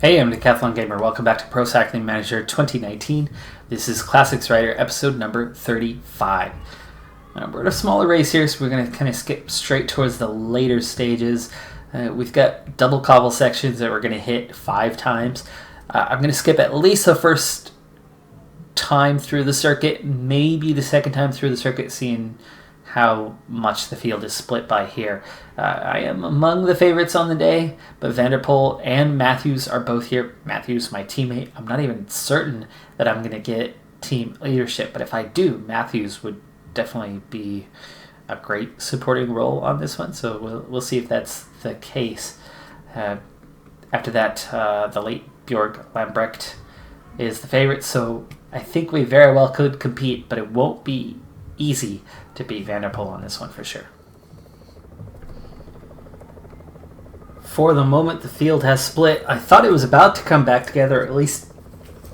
Hey, I'm Decathlon Gamer. Welcome back to Pro Cycling Manager 2019. This is Classics Rider episode number 35. We're at a smaller race here, so we're going to kind of skip straight towards the later stages. We've got double cobble sections that we're going to hit 5 times. I'm going to skip at least the first time through the circuit, maybe the second time through the circuit, seeing how much the field is split by here. I am among the favorites on the day, but Van der Poel and Matthews are both here. Matthews, my teammate. I'm not even certain that I'm going to get team leadership, but if I do, Matthews would definitely be a great supporting role on this one, so we'll see if that's the case. After that, the late Bjorg Lambrecht is the favorite, so I think we very well could compete, but it won't be easy to beat Van der Poel on this one for sure. For the moment, the field has split. I thought it was about to come back together, at least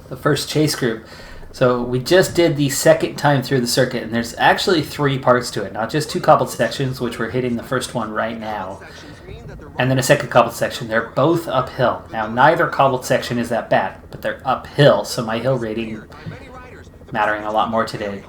the first chase group. So we just did the second time through the circuit, and there's actually 3 parts to it, not just 2 cobbled sections, which we're hitting the first one right now, and then a second cobbled section. They're both uphill. Now, neither cobbled section is that bad, but they're uphill, so my hill rating mattering a lot more today.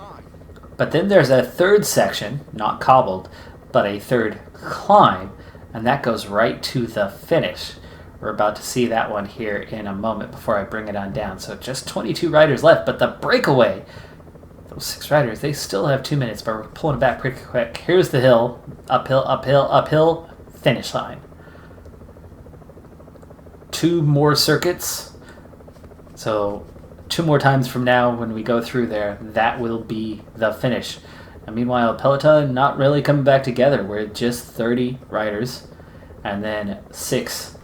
But then there's a third section, not cobbled, but a third climb, and that goes right to the finish. We're about to see that one here in a moment before I bring it on down. So just 22 riders left, but the breakaway, those 6 riders, they still have 2 minutes, but we're pulling it back pretty quick. Here's the hill, uphill, uphill, uphill, finish line. 2 more circuits, so 2 more times from now when we go through there, that will be the finish. And meanwhile, Peloton not really coming back together. We're just 30 riders and then 6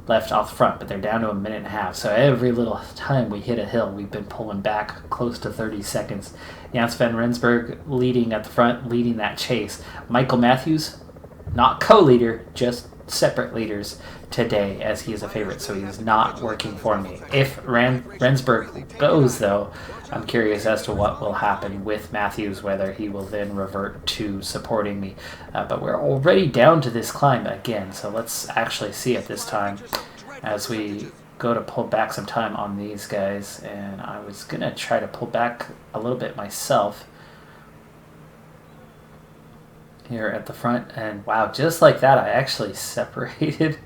left off front, but they're down to a minute and a half. So every little time we hit a hill, we've been pulling back close to 30 seconds. Jans van Rensburg leading at the front, leading that chase. Michael Matthews, not co-leader, just separate leaders today, as he is a favorite, so he's not working for me. If Rensburg goes, though, I'm curious as to what will happen with Matthews, whether he will then revert to supporting me. But we're already down to this climb again, so let's actually see it this time as we go to pull back some time on these guys. And I was going to try to pull back a little bit myself here at the front, and wow, just like that I actually separated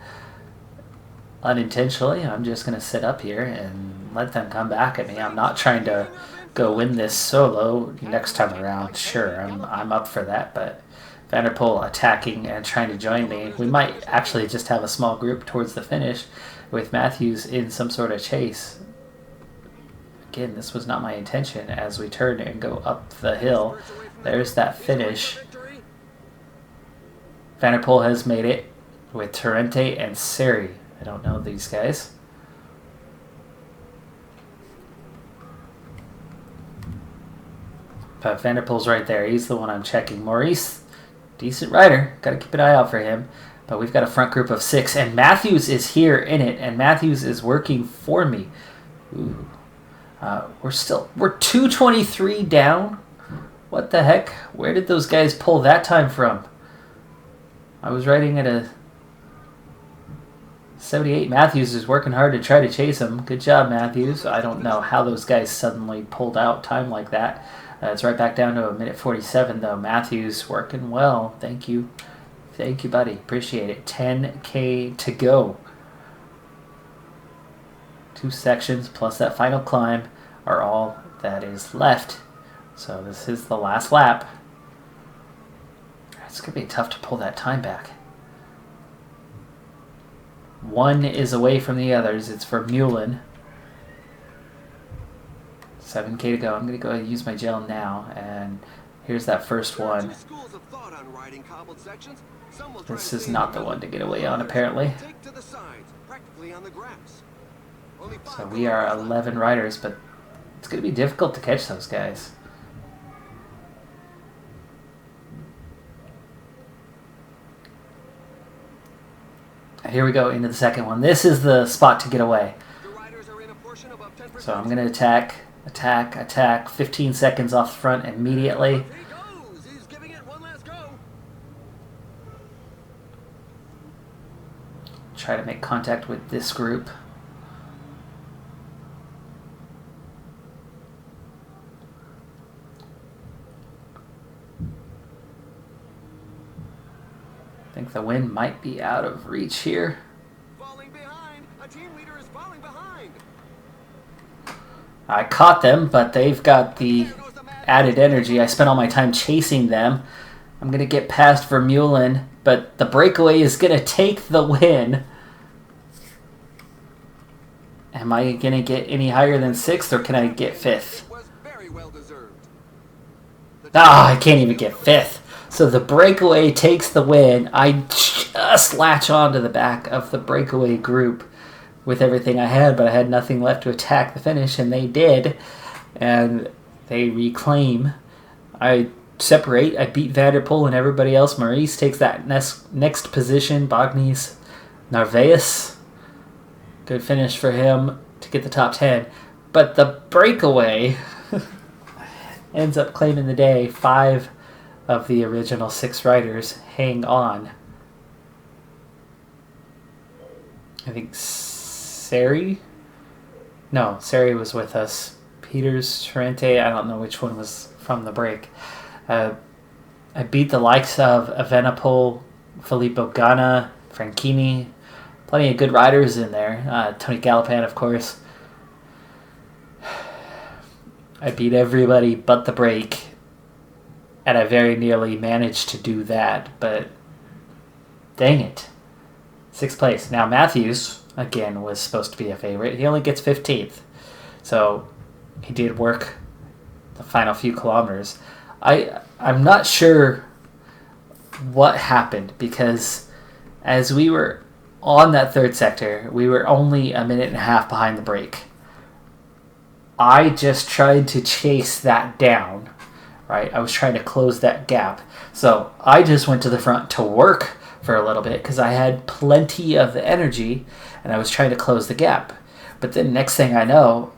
unintentionally. I'm just going to sit up here and let them come back at me. I'm not trying to go win this solo next time around. Sure, I'm up for that, but Van der Poel attacking and trying to join me. We might actually just have a small group towards the finish with Matthews in some sort of chase. Again, this was not my intention as we turn and go up the hill. There's that finish. Van der Poel has made it with Torrente and Seri. I don't know these guys. But Van der Poel's right there. He's the one I'm checking. Maurice, decent rider. Got to keep an eye out for him. But we've got a front group of 6, and Matthews is here in it, and Matthews is working for me. Ooh. We're 223 down. What the heck? Where did those guys pull that time from? I was riding at a 78. Matthews is working hard to try to chase him. Good job, Matthews. I don't know how those guys suddenly pulled out time like that. It's right back down to a minute 47, though. Matthews working well. Thank you. Thank you, buddy. Appreciate it. 10K to go. 2 sections plus that final climb are all that is left. So this is the last lap. It's going to be tough to pull that time back. 1 is away from the others. It's for Mullen. 7K to go. I'm going to go ahead and use my gel now. And here's that first one. This is not the one to get away on, apparently. So we are 11 riders, but it's going to be difficult to catch those guys. Here we go into the second one. This is the spot to get away. So I'm going to attack. 15 seconds off the front immediately. Try to make contact with this group. I think the wind might be out of reach here. Falling behind. A team leader is falling behind. I caught them, but they've got the added energy. I spent all my time chasing them. I'm going to get past Vermeulen, but the breakaway is going to take the win. Am I going to get any higher than 6th, or can I get 5th? It was very well deserved. I can't even get 5th. So the breakaway takes the win. I just latch onto the back of the breakaway group with everything I had, but I had nothing left to attack the finish, and they did. And they reclaim. I separate. I beat Vanderpool and everybody else. Maurice takes that next position. Bognies, Narvaez. Good finish for him to get the top 10. But the breakaway ends up claiming the day. 5 of the original 6 riders hang on. I think Sari? No, Sari was with us. Peters, Torrente, I don't know which one was from the break. I beat the likes of Evenepoel, Filippo Ganna, Franchini. Plenty of good riders in there. Tony Gallopin, of course. I beat everybody but the break. And I very nearly managed to do that, but dang it. 6th place. Now Matthews, again, was supposed to be a favorite. He only gets 15th. So he did work the final few kilometers. I'm not sure what happened, because as we were on that 3rd sector, we were only a minute and a half behind the break. I just tried to chase that down, right? I was trying to close that gap. So I just went to the front to work for a little bit because I had plenty of energy and I was trying to close the gap. But then next thing I know,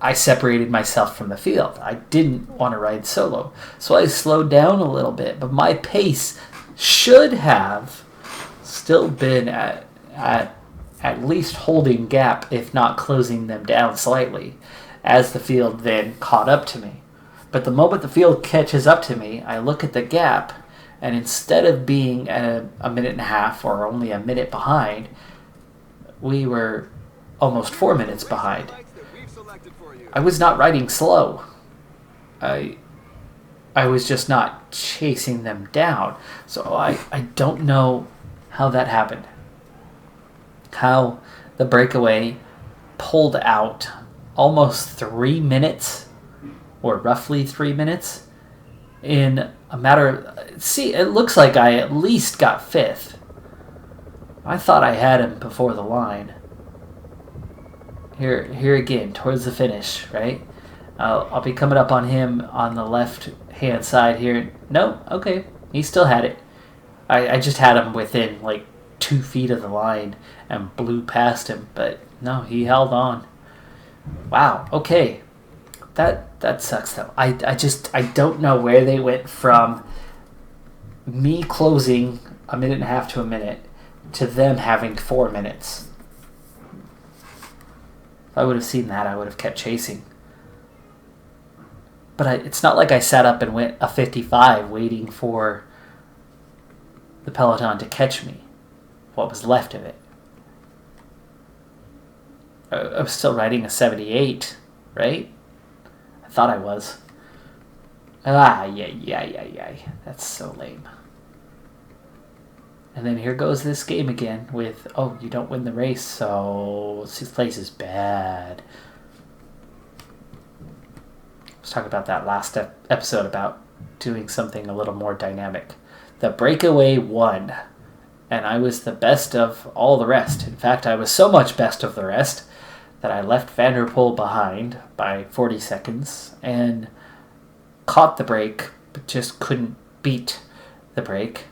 I separated myself from the field. I didn't want to ride solo. So I slowed down a little bit, but my pace should have still been at least holding gap, if not closing them down slightly, as the field then caught up to me. But the moment the field catches up to me, I look at the gap, and instead of being at a minute and a half or only a minute behind, we were almost 4 minutes behind. I was not riding slow. I was just not chasing them down. So I don't know how that happened. How the breakaway pulled out almost 3 minutes, or roughly 3 minutes, in a matter of... See, it looks like I at least got 5th. I thought I had him before the line. Here again, towards the finish, right? I'll be coming up on him on the left-hand side here. No, okay, he still had it. I just had him within, like, 2 feet of the line and blew past him, but no, he held on. Wow, okay. That sucks, though. I don't know where they went from me closing a minute and a half to a minute to them having 4 minutes. If I would have seen that, I would have kept chasing. But it's not like I sat up and went a 55 waiting for the peloton to catch me. What was left of it. I was still riding a 78, right? I thought I was. Yeah. That's so lame. And then here goes this game again with, oh, you don't win the race, so 6th place is bad. Let's talk about that last episode about doing something a little more dynamic. The breakaway won, and I was the best of all the rest. In fact, I was so much best of the rest that I left Vanderpool behind by 40 seconds and caught the break, but just couldn't beat the break.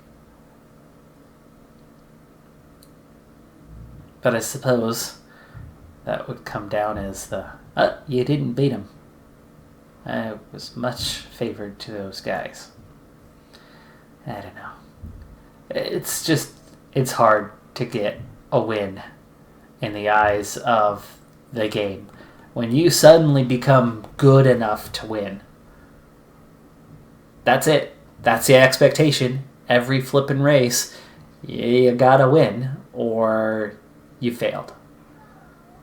But I suppose that would come down as the, you didn't beat him. I was much favored to those guys. I don't know. It's hard to get a win in the eyes of the game. When you suddenly become good enough to win, that's it. That's the expectation. Every flippin' race, you gotta win or you failed.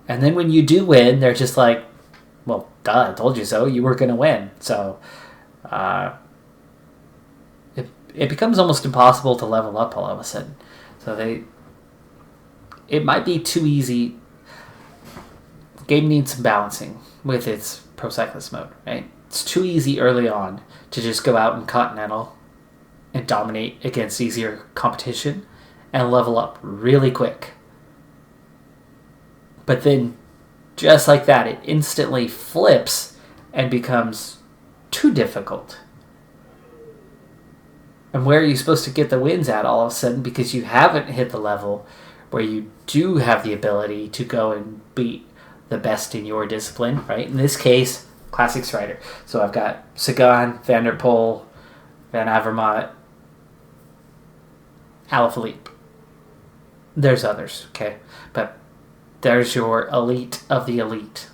And then when you do win, they're just like, well, duh, I told you so. You were gonna win. So it becomes almost impossible to level up all of a sudden. So it might be too easy. The game needs some balancing with its Pro Cyclist mode, right? It's too easy early on to just go out in Continental and dominate against easier competition and level up really quick. But then, just like that, it instantly flips and becomes too difficult. And where are you supposed to get the wins at all of a sudden because you haven't hit the level where you do have the ability to go and beat the best in your discipline, right? In this case, Classics rider. So I've got Sagan, Van der Poel, Van Avermaet, Alaphilippe. There's others, okay? But there's your elite of the elite.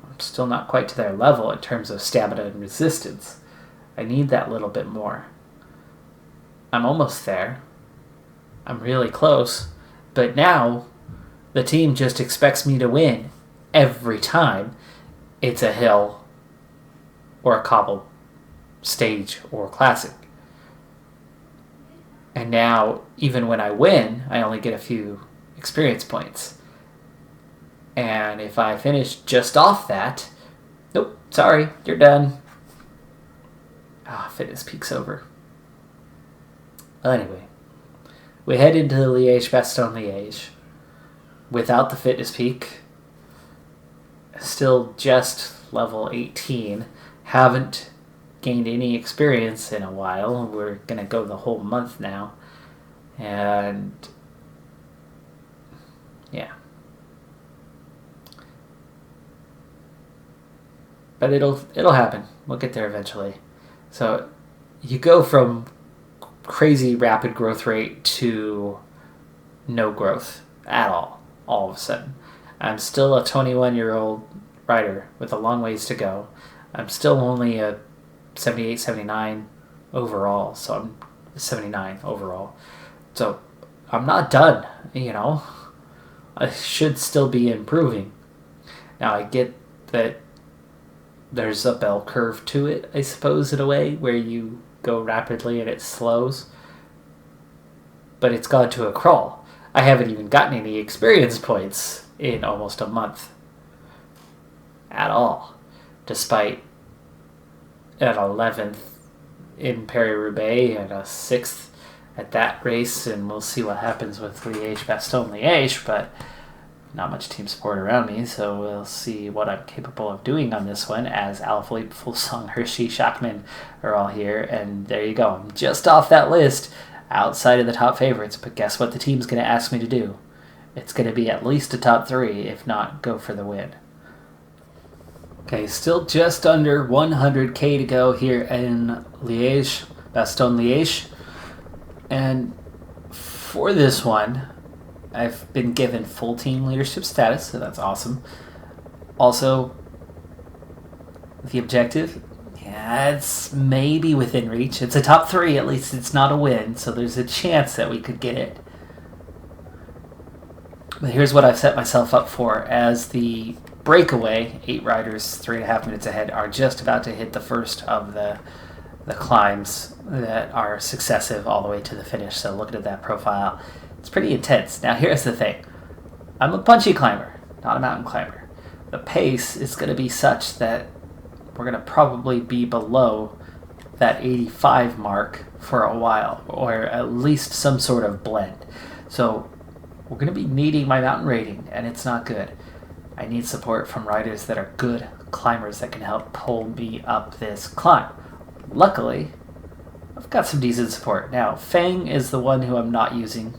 I'm still not quite to their level in terms of stamina and resistance. I need that little bit more. I'm almost there. I'm really close. But now, the team just expects me to win every time it's a hill or a cobble stage or classic. And now, even when I win, I only get a few experience points. And if I finish just off that, nope, sorry, you're done. Fitness peak's over. Well, anyway, we head into the Liege-Bastogne-Liege without the fitness peak. Still just level 18. Haven't gained any experience in a while. We're going to go the whole month now. And yeah. But it'll happen. We'll get there eventually. So you go from crazy rapid growth rate to no growth at all of a sudden. I'm still a 21-year-old rider with a long ways to go. I'm still only a 78, 79 overall, so I'm 79 overall. So I'm not done, I should still be improving. Now I get that there's a bell curve to it, I suppose, in a way, where you go rapidly and it slows. But it's gone to a crawl. I haven't even gotten any experience points in almost a month. At all. Despite an 11th in Paris-Roubaix and a 6th at that race, and we'll see what happens with Liege-Bastogne-Liege, but not much team support around me, so we'll see what I'm capable of doing on this one, as Alaphilippe, Fulsang, Hershey, Schachmann are all here, and there you go. I'm just off that list, outside of the top favorites, but guess what the team's going to ask me to do? It's going to be at least a top 3, if not go for the win. Okay, still just under 100k to go here in Liege-Bastogne-Liege, and for this one, I've been given full team leadership status, so that's awesome. Also, the objective, it's maybe within reach. It's a top 3, at least it's not a win, so there's a chance that we could get it. But here's what I've set myself up for. As the breakaway, 8 riders, 3.5 minutes ahead, are just about to hit the first of the climbs that are successive all the way to the finish. So looking at that profile, it's pretty intense. Now here's the thing. I'm a punchy climber, not a mountain climber. The pace is going to be such that we're going to probably be below that 85 mark for a while, or at least some sort of blend. So we're going to be needing my mountain rating, and it's not good. I need support from riders that are good climbers that can help pull me up this climb. Luckily, I've got some decent support. Now, Fang is the one who I'm not using.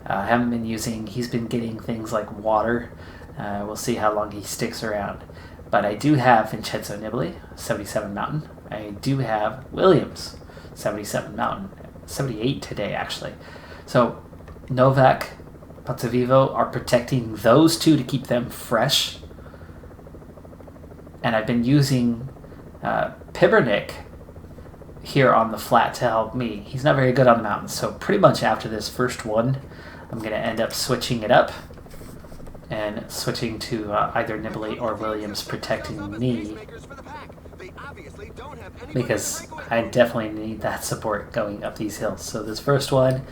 I haven't been using. He's been getting things like water. We'll see how long he sticks around. But I do have Vincenzo Nibali, 77 mountain. I do have Williams, 77 mountain. 78 today, actually. So, Novak, Pozzovivo are protecting those two to keep them fresh. And I've been using Pibernik here on the flat to help me. He's not very good on the mountains, so pretty much after this first one, I'm going to end up switching it up and switching to either Nibley or Williams protecting me, because I definitely need that support going up these hills. So this first one,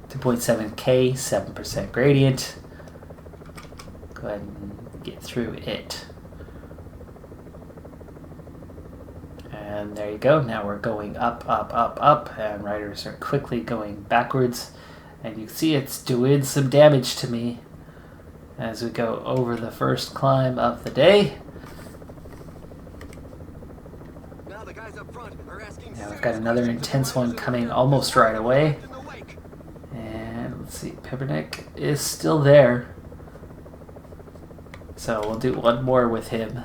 2.7k, 7% gradient. Go ahead and get through it. And there you go. Now we're going up, up, up, up, and riders are quickly going backwards. And you can see it's doing some damage to me as we go over the first climb of the day. Now we've got another intense one coming almost right away. And let's see, Pibernik is still there. So we'll do one more with him.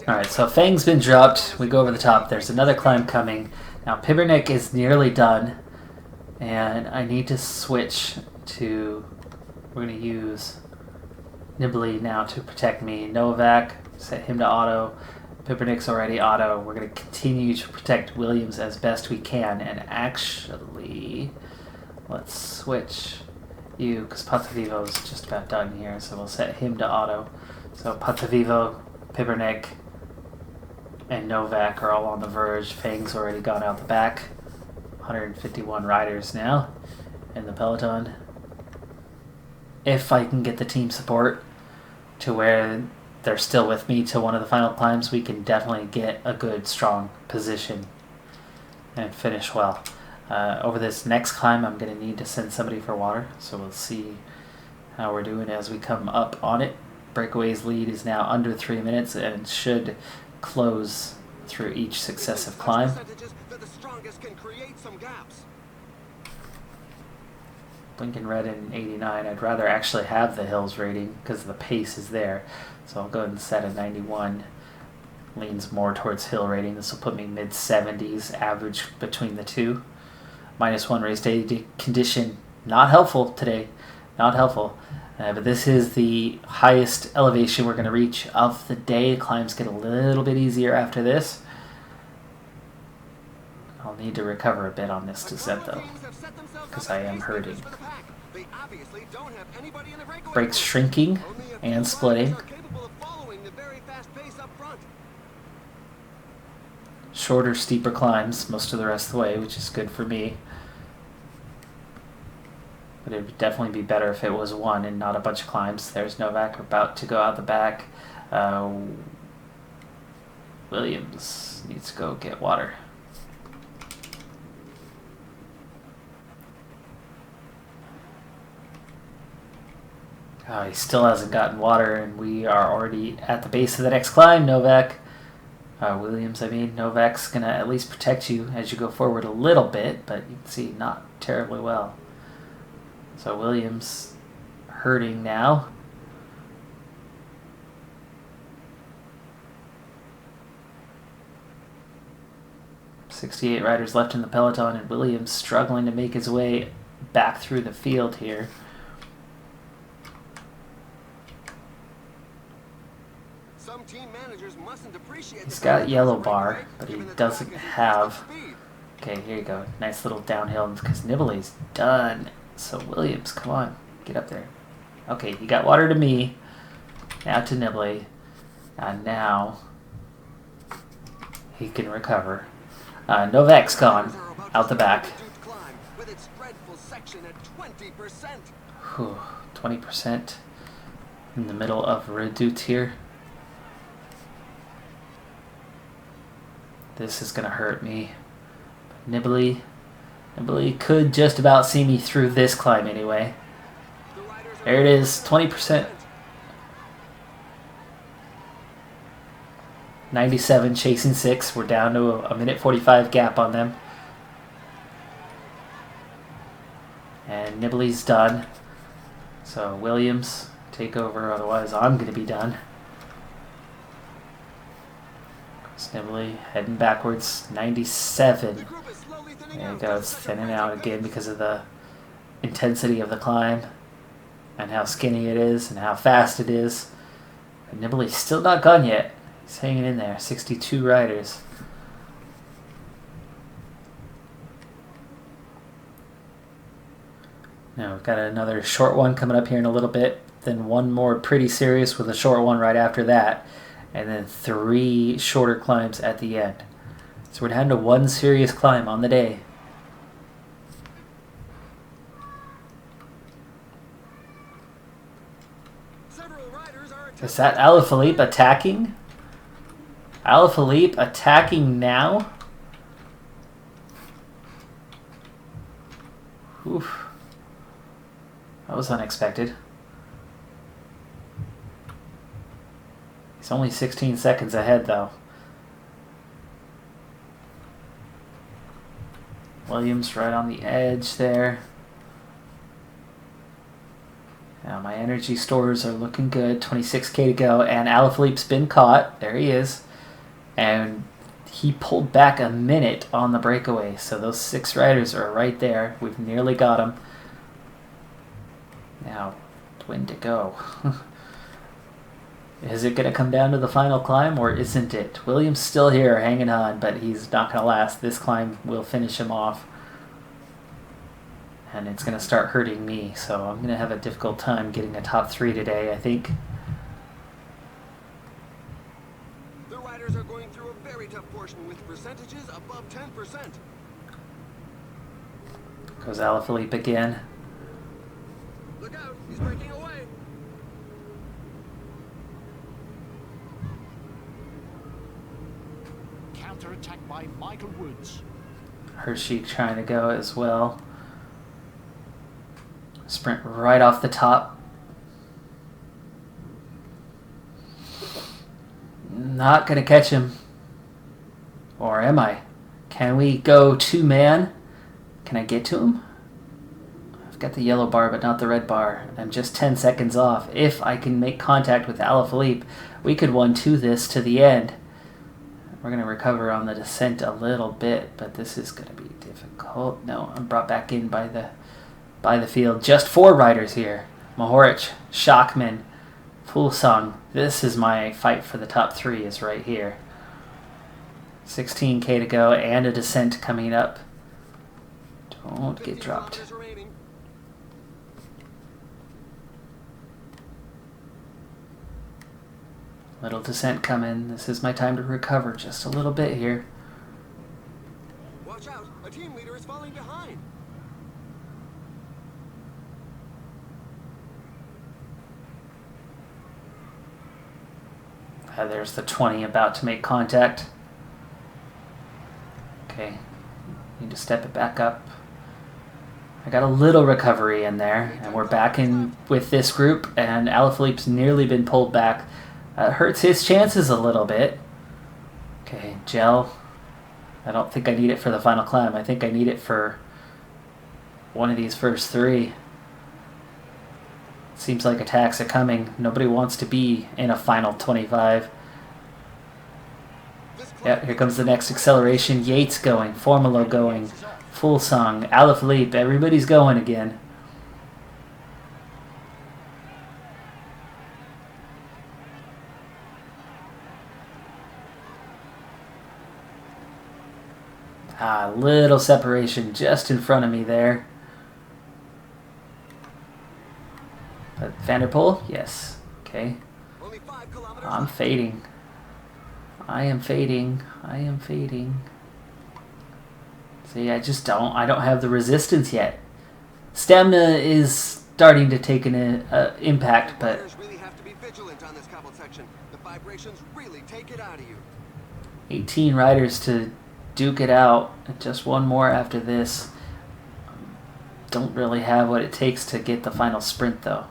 Alright, so Fang's been dropped. We go over the top. There's another climb coming. Now Pibernik is nearly done. And I need to switch to... We're going to use Nibley now to protect me. Novak, set him to auto. Pibernik's already auto. We're going to continue to protect Williams as best we can. And actually, let's switch you, because Pozzovivo's just about done here. So we'll set him to auto. So Pozzovivo, Pibernik, and Novak are all on the verge. Fang's already gone out the back. 151 riders now in the peloton. If I can get the team support to where they're still with me to one of the final climbs, we can definitely get a good, strong position and finish well. Over this next climb, I'm going to need to send somebody for water, so we'll see how we're doing as we come up on it. Breakaway's lead is now under 3 minutes and should close through each successive climb. Blinking red in 89. I'd rather actually have the hills rating because the pace is there. So I'll go ahead and set a 91. Leans more towards hill rating. This will put me mid-70s average between the two. -1 race day condition. Not helpful today. Not helpful. But this is the highest elevation we're going to reach of the day. Climbs get a little bit easier after this. I'll need to recover a bit on this descent though, because I am hurting. Brakes shrinking and splitting. Shorter, steeper climbs most of the rest of the way, which is good for me. But it would definitely be better if it was one and not a bunch of climbs. There's Novak about to go out the back. Williams needs to go get water. He still hasn't gotten water, and we are already at the base of the next climb. Novak's going to at least protect you as you go forward a little bit, but you can see not terribly well. So Williams hurting now. .68 riders left in the peloton, and Williams struggling to make his way back through the field here. Some team managers mustn't appreciate. He's got yellow bar, but he doesn't have... Okay, here you go. Nice little downhill, because Nibley's done. So Williams, come on, get up there. Okay, he got water to me. Now to Nibley. And now he can recover. Novak's gone out the back. 20% in the middle of Redoute here. This is going to hurt me. Nibley could just about see me through this climb anyway. There it is, 20%. 97 chasing 6. We're down to a minute 45 gap on them. And Nibley's done. So Williams, take over, otherwise I'm going to be done. Nibley heading backwards, 97. There it goes, thinning out again because of the intensity of the climb and how skinny it is and how fast it is. But Nibley's still not gone yet. He's hanging in there, 62 riders. Now we've got another short one coming up here in a little bit, then one more pretty serious with a short one right after that, and then 3 shorter climbs at the end. So we're down to 1 serious climb on the day. Is that Alaphilippe attacking? Alaphilippe attacking now? Oof. That was unexpected. He's only 16 seconds ahead, though. Williams right on the edge there. Now my energy stores are looking good. 26k to go, and Alaphilippe's been caught. There he is. And he pulled back a minute on the breakaway, so those 6 riders are right there. We've nearly got them. Now, when to go? Is it going to come down to the final climb, or isn't it? Williams still here hanging on, but he's not going to last. This climb will finish him off. And it's going to start hurting me, so I'm going to have a difficult time getting a top 3 today, I think. The riders are going through a very tough portion with percentages above 10%. Goes Alaphilippe again. Look out, he's breaking away. Counterattack by Michael Woods. Hershey trying to go as well. Sprint right off the top. Not going to catch him. Or am I? Can we go 2-man? Can I get to him? I've got the yellow bar but not the red bar. I'm just 10 seconds off. If I can make contact with Alaphilippe, we could 1-2 this to the end. We're going to recover on the descent a little bit, but this is going to be difficult. No, I'm brought back in by the field. Just 4 riders here. Mohoric, Schachmann, Fuglsang. This is my fight for the top 3 is right here. 16k to go and a descent coming up. Don't get dropped. Little descent coming. This is my time to recover just a little bit here. Watch out, a team leader is falling behind. There's the 20 about to make contact. Okay, need to step it back up. I got a little recovery in there, and we're back in with this group, and Alaphilippe's nearly been pulled back. Hurts his chances a little bit. Okay, gel. I don't think I need it for the final climb. I think I need it for one of these first 3. Seems like attacks are coming. Nobody wants to be in a final 25. Yeah, here comes the next acceleration. Yates going, Formolo going, Fuglsang, Alaphilippe. Everybody's going again. Little separation just in front of me there. But Vanderpool, yes. Okay. I'm fading. I am fading. I am fading. See, I don't have the resistance yet. Stamina is starting to take an impact, but Really have to be vigilant on this cobbled section. The vibrations really take it out of you. 18 riders to duke it out. Just one more after this. Don't really have what it takes to get the final sprint, though.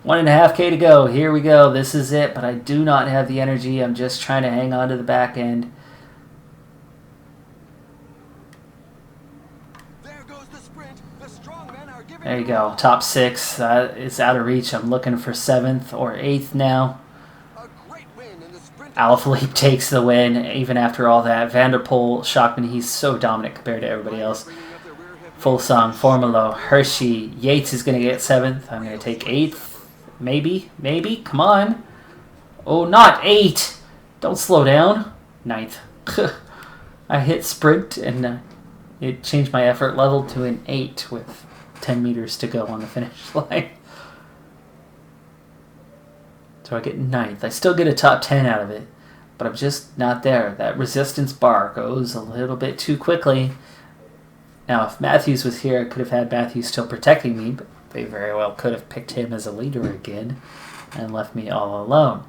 1.5K to go. Here we go. This is it, but I do not have the energy. I'm just trying to hang on to the back end. There goes the sprint. The strong men are giving There you go. Top 6. It's out of reach. I'm looking for 7th or 8th now. a great win in the sprint. Alaphilippe takes the win, even after all that. Van der Poel, Schachman, he's so dominant compared to everybody else. Bringing up their rear hip. Fulsang, Formolo, Hershey, Yates is going to get 7th. I'm going to take 8th. Maybe. Come on. Oh, not 8. Don't slow down. 9th. I hit sprint and it changed my effort level to an 8 with 10 meters to go on the finish line. So I get 9th. I still get a top 10 out of it, but I'm just not there. That resistance bar goes a little bit too quickly. Now, if Matthews was here, I could have had Matthews still protecting me, but they very well could have picked him as a leader again and left me all alone.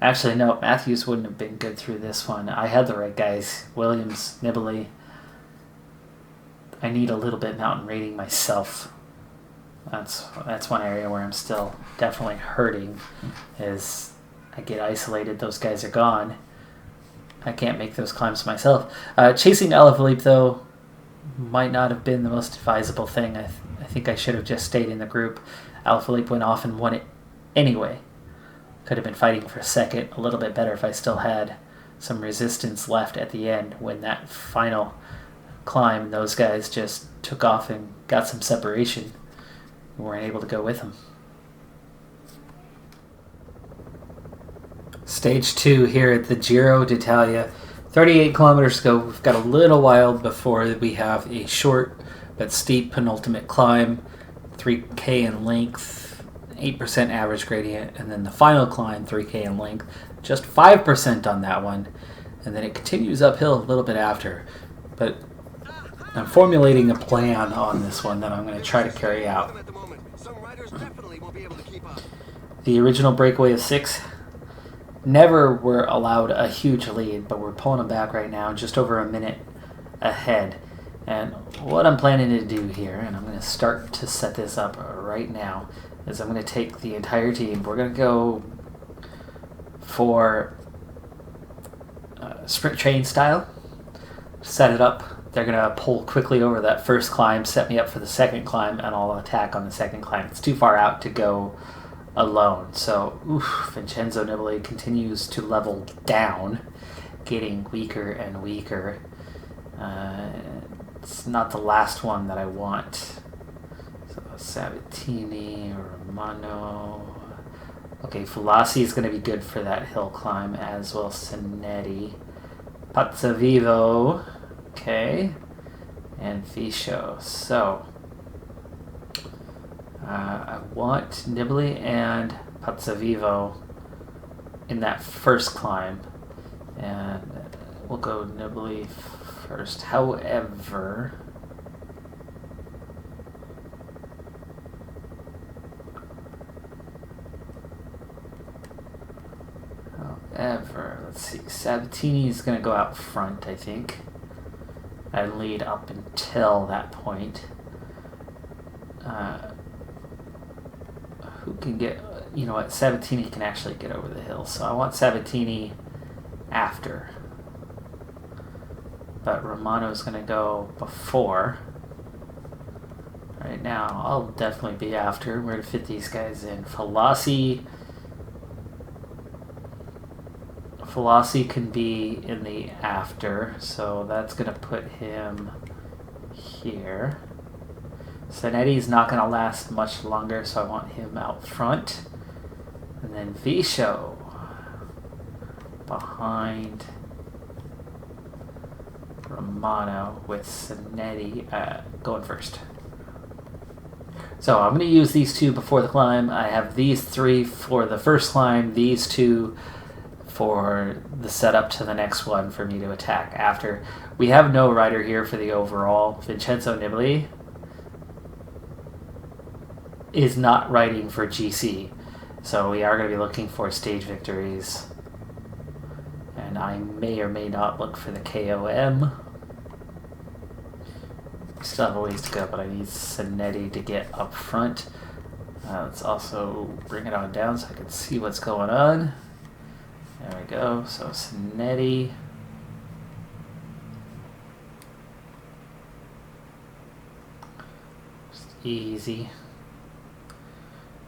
Actually, no, Matthews wouldn't have been good through this one. I had the right guys. Williams, Nibali. I need a little bit mountain rating myself. That's one area where I'm still definitely hurting, is I get isolated, those guys are gone. I can't make those climbs myself. Chasing Alaphilippe, though, might not have been the most advisable thing. I think I should have just stayed in the group. Alaphilippe went off and won it anyway. Could have been fighting for second a little bit better if I still had some resistance left at the end. When that final climb, those guys just took off and got some separation. We weren't able to go with them. Stage 2 here at the Giro d'Italia. 38 kilometers to go. We've got a little while before we have a short but steep penultimate climb, 3K in length, 8% average gradient, and then the final climb, 3K in length, just 5% on that one, and then it continues uphill a little bit after. But I'm formulating a plan on this one that I'm going to try to carry out. At the moment, some riders definitely won't be able to keep up. The original breakaway of 6 never were allowed a huge lead, but we're pulling them back right now, just over a minute ahead. And what I'm planning to do here, and I'm going to start to set this up right now, is I'm going to take the entire team. We're going to go for sprint train style, set it up. They're going to pull quickly over that first climb, set me up for the second climb, and I'll attack on the second climb. It's too far out to go alone. So, Vincenzo Nibali continues to level down, getting weaker and weaker. It's not the last one that I want. So, Sabatini, Romano. Okay, Fulassi is going to be good for that hill climb, as well Sinetti. Pozzovivo. Okay. And Fisho. So, I want Nibali and Pozzovivo in that first climb, and we'll go Nibali first. However, let's see. Sabatini is going to go out front, I think. I lead up until that point. Who can get, you know what, Sabatini can actually get over the hill, so I want Sabatini after. But Romano's going to go before. Right now, I'll definitely be after. We're going to fit these guys in. Fulassi can be in the after, so that's going to put him here. Sanetti's not going to last much longer, so I want him out front. And then Fisho behind Romano with Sinetti going first. So I'm going to use these two before the climb. I have these 3 for the first climb, these 2 for the setup to the next one for me to attack after. We have no rider here for the overall. Vincenzo Nibali is not riding for GC, so we are going to be looking for stage victories. And I may or may not look for the KOM. Still have a ways to go, but I need Sinetti to get up front. Let's also bring it on down so I can see what's going on. There we go. So Snetti. Just easy.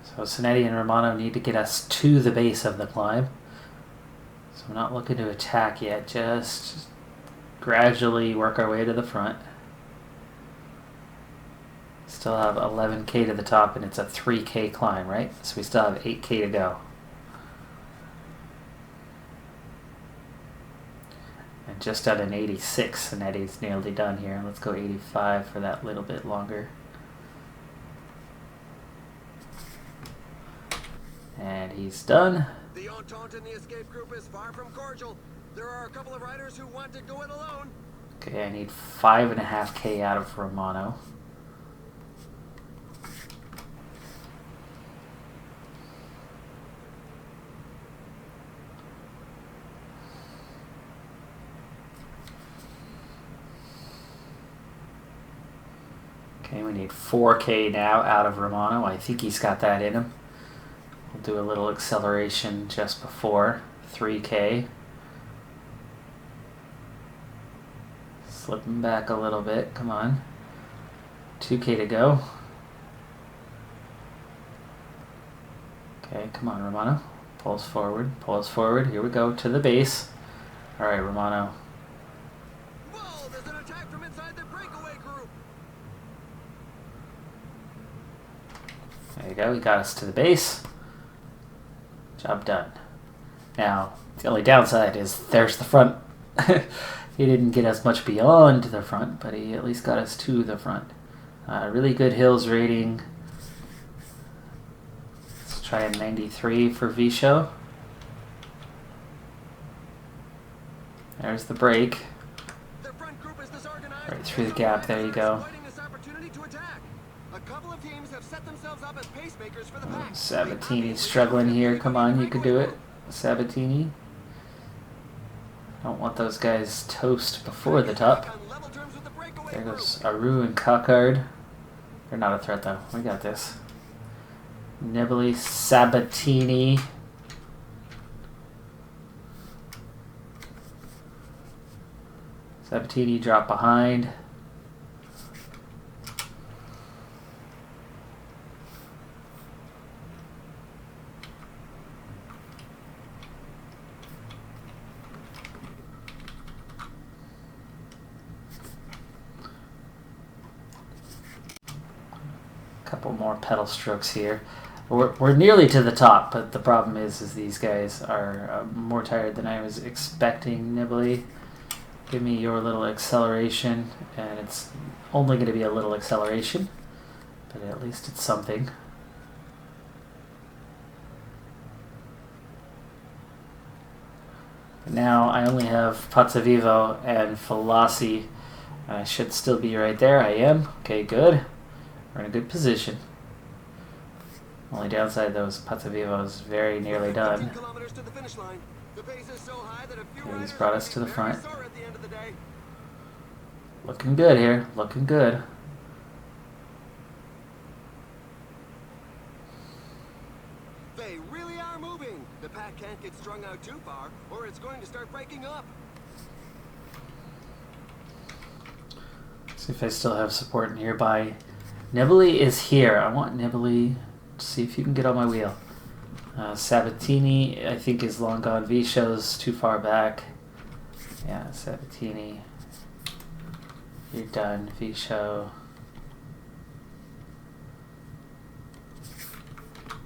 So Snetti and Romano need to get us to the base of the climb. So I'm not looking to attack yet, just gradually work our way to the front. Still have 11k to the top, and it's a 3k climb, right? So we still have 8k to go. And just at an 86, and Eddie's nearly done here. Let's go 85 for that little bit longer. And he's done. The entente in the escape group is far from cordial. There are a couple of riders who want to go it alone. Okay, I need 5.5k out of Romano. Okay, we need 4k now out of Romano. I think he's got that in him. We'll do a little acceleration just before 3k. Slipping back a little bit. Come on. 2k to go. Okay, come on, Romano. Pull us forward. Pull us forward. Here we go to the base. All right, Romano. Whoa, there's an attack from inside the breakaway group. There you go. He got us to the base. Job done. Now, the only downside is there's the front. He didn't get us much beyond the front, but he at least got us to the front. Really good hills rating. Let's try a 93 for V-Show. There's the break. The front group is disorganized. Right through the gap, there you go. A couple of teams have set themselves up as pacemakers for the pack. Sabatini's struggling here. Come on, you can do it. Sabatini. Don't want those guys toast before the top. There goes Aru and Cockard. They're not a threat though. We got this. Nibali, Sabatini. Sabatini dropped behind. Couple more pedal strokes here. We're nearly to the top, but the problem is these guys are more tired than I was expecting. Nibali, give me your little acceleration, and it's only going to be a little acceleration, but at least it's something. But now I only have Pozzovivo and Falassi. I should still be right there. I am. Okay, good. We're in a good position. Only downside though is Pozzovivo is very nearly done. Okay, he's brought us to the front. Looking good here. Looking good. They really are moving. The pack can't get strung out too far, or it's going to start breaking up. See if I still have support nearby. Nibali is here. I want Nibali to see if you can get on my wheel. Sabatini, I think, is long gone. V-Show's too far back. Yeah, Sabatini. You're done. V-Show.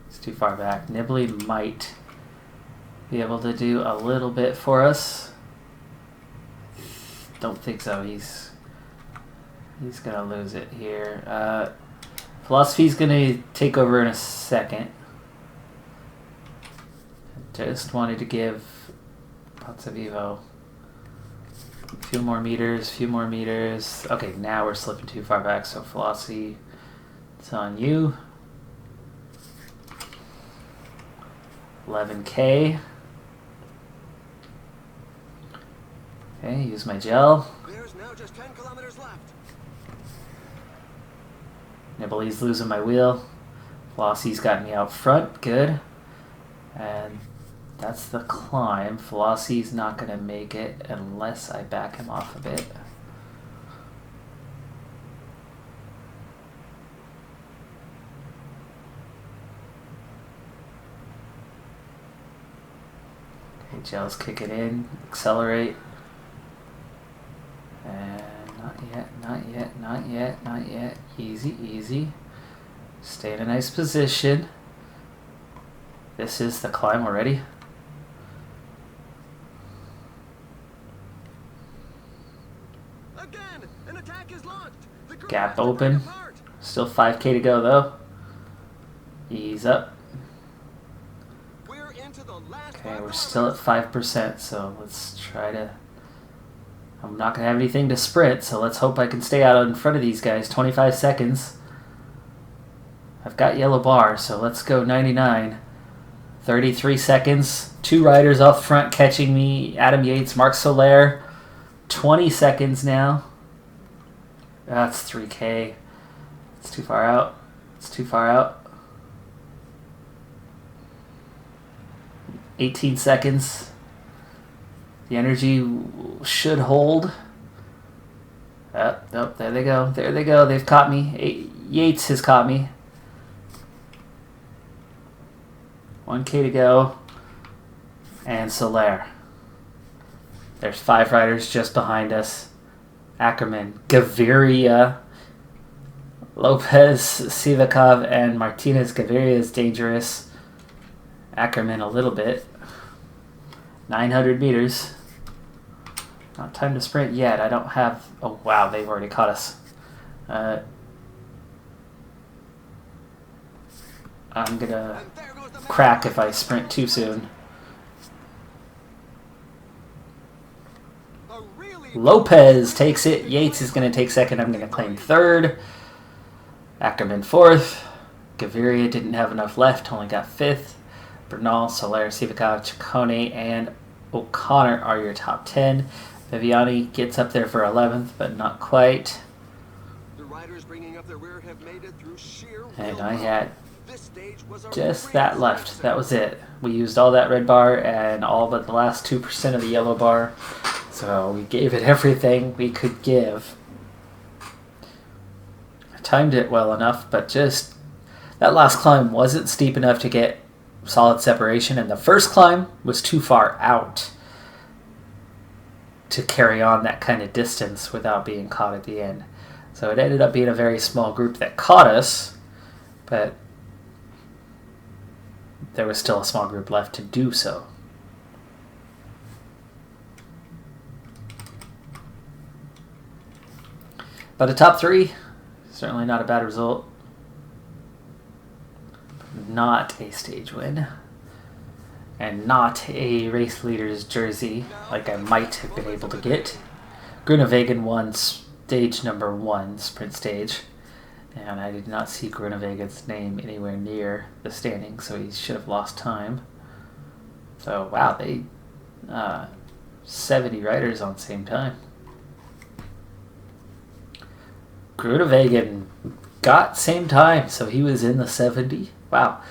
It's too far back. Nibali might be able to do a little bit for us. Don't think so. He's gonna lose it here. Philosophy's gonna take over in a second. Just wanted to give Pozzovivo a few more meters. Okay, now we're slipping too far back, so Philosophy, it's on you. 11k. Okay, use my gel. There's now just 10 kilometers left. Nibali's losing my wheel. Flossie's got me out front. Good. And that's the climb. Flossie's not going to make it unless I back him off a bit. Okay, Gel's kick it in. Accelerate. And not yet, not yet, not yet, not yet. Easy, easy. Stay in a nice position. This is the climb already. Again, an attack is launched. The crew Gap has to break open. apart. Still 5K to go though. Ease up. We're into the last Okay, 5 we're still at kilometers. 5%, so let's try to... I'm not going to have anything to sprint, so let's hope I can stay out in front of these guys. 25 seconds. I've got yellow bar, so let's go 99. 33 seconds. 2 riders off front catching me. Adam Yates, Mark Soler. 20 seconds now. That's 3K. It's too far out. It's too far out. 18 seconds. The energy should hold. Oh, there they go. There they go. They've caught me. Yates has caught me. 1K to go. And Soler. There's 5 riders just behind us. Ackerman, Gaviria, Lopez, Sivakov, and Martinez. Gaviria is dangerous. Ackerman a little bit. 900 meters. Not time to sprint yet. I don't have... Oh, wow, they've already caught us. I'm going to crack if I sprint too soon. Lopez takes it. Yates is going to take second. I'm going to claim third. Ackerman fourth. Gaviria didn't have enough left. Only got fifth. Bernal, Soler, Sivakov, Ciccone, and O'Connor are your top 10. Viviani gets up there for 11th, but not quite. The riders bringing up their rear have made it through sheer And will I power. had This stage was a just real that left. success. That was it. We used all that red bar and all but the last 2% of the yellow bar. So we gave it everything we could give. I timed it well enough, but just that last climb wasn't steep enough to get solid separation, and the first climb was too far out to carry on that kind of distance without being caught at the end. So it ended up being a very small group that caught us, but there was still a small group left to do so. But a top 3, certainly not a bad result. Not a stage win. And not a race leader's jersey like I might have been able to get. Grunewagen won stage number 1, sprint stage. And I did not see Grunewagen's name anywhere near the standings, so he should have lost time. So, wow, they 70 riders on the same time. Grunewagen got same time, so he was in the 70. Wow.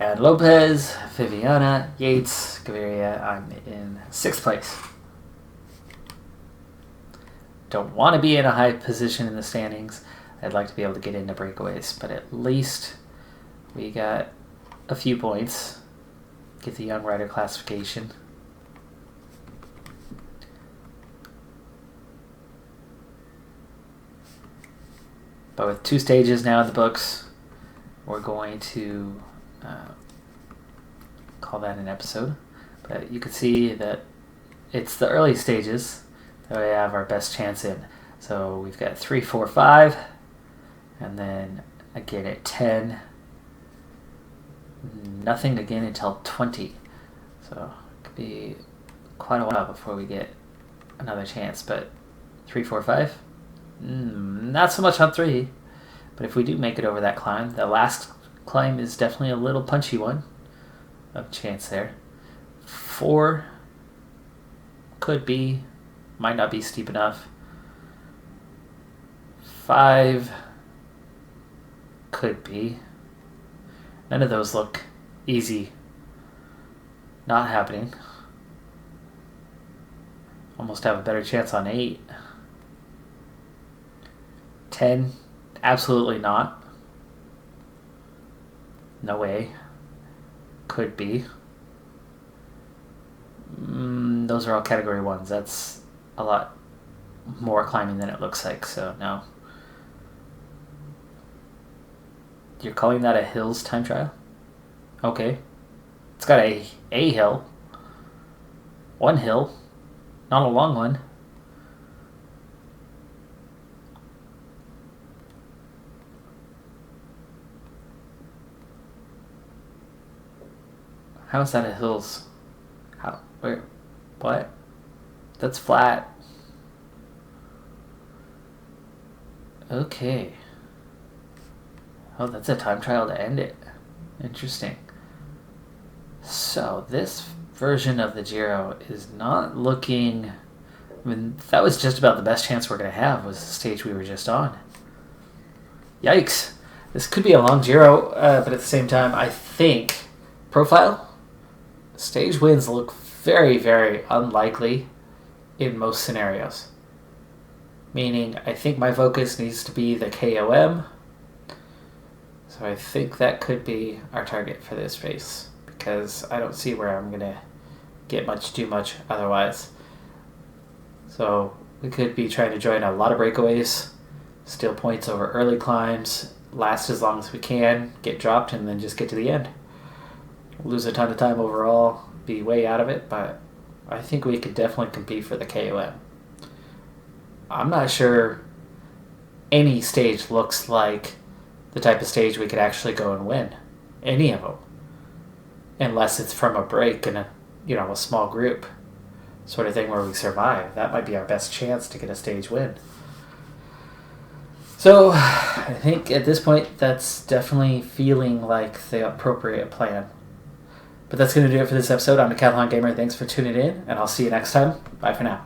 And Lopez, Viviana, Yates, Gaviria, I'm in 6th place. Don't want to be in a high position in the standings. I'd like to be able to get into breakaways, but at least we got a few points. Get the young rider classification. But with 2 stages now in the books, we're going to call that an episode. But you can see that it's the early stages that we have our best chance in. So we've got 3, 4, 5, and then again at 10. Nothing again until 20. So it could be quite a while before we get another chance. But 3, 4, 5? Not so much on 3. But if we do make it over that climb, the last climb is definitely a little punchy one of chance there. 4 could be, might not be steep enough. 5 could be. None of those look easy. Not happening. Almost have a better chance on 8. 10. Absolutely not. No way. Could be. Those are all category 1s. That's a lot more climbing than it looks like, so no. You're calling that a hills time trial? Okay. It's got a hill. One hill. Not a long one. How is that a hills? How? Where? What? That's flat. Okay. Oh, that's a time trial to end it. Interesting. So, this version of the Giro is not looking... I mean, that was just about the best chance we're going to have, was the stage we were just on. Yikes. This could be a long Giro, but at the same time, I think profile, stage wins look very, very unlikely in most scenarios. Meaning, I think my focus needs to be the KOM. So I think that could be our target for this race, because I don't see where I'm going to do much otherwise. So we could be trying to join a lot of breakaways, steal points over early climbs, last as long as we can, get dropped, and then just get to the end. Lose a ton of time overall, be way out of it, but I think we could definitely compete for the KOM. I'm not sure any stage looks like the type of stage we could actually go and win. Any of them. Unless it's from a break in a small group sort of thing where we survive. That might be our best chance to get a stage win. So I think at this point that's definitely feeling like the appropriate plan. But that's going to do it for this episode. I'm Decathlon Gamer. Thanks for tuning in, and I'll see you next time. Bye for now.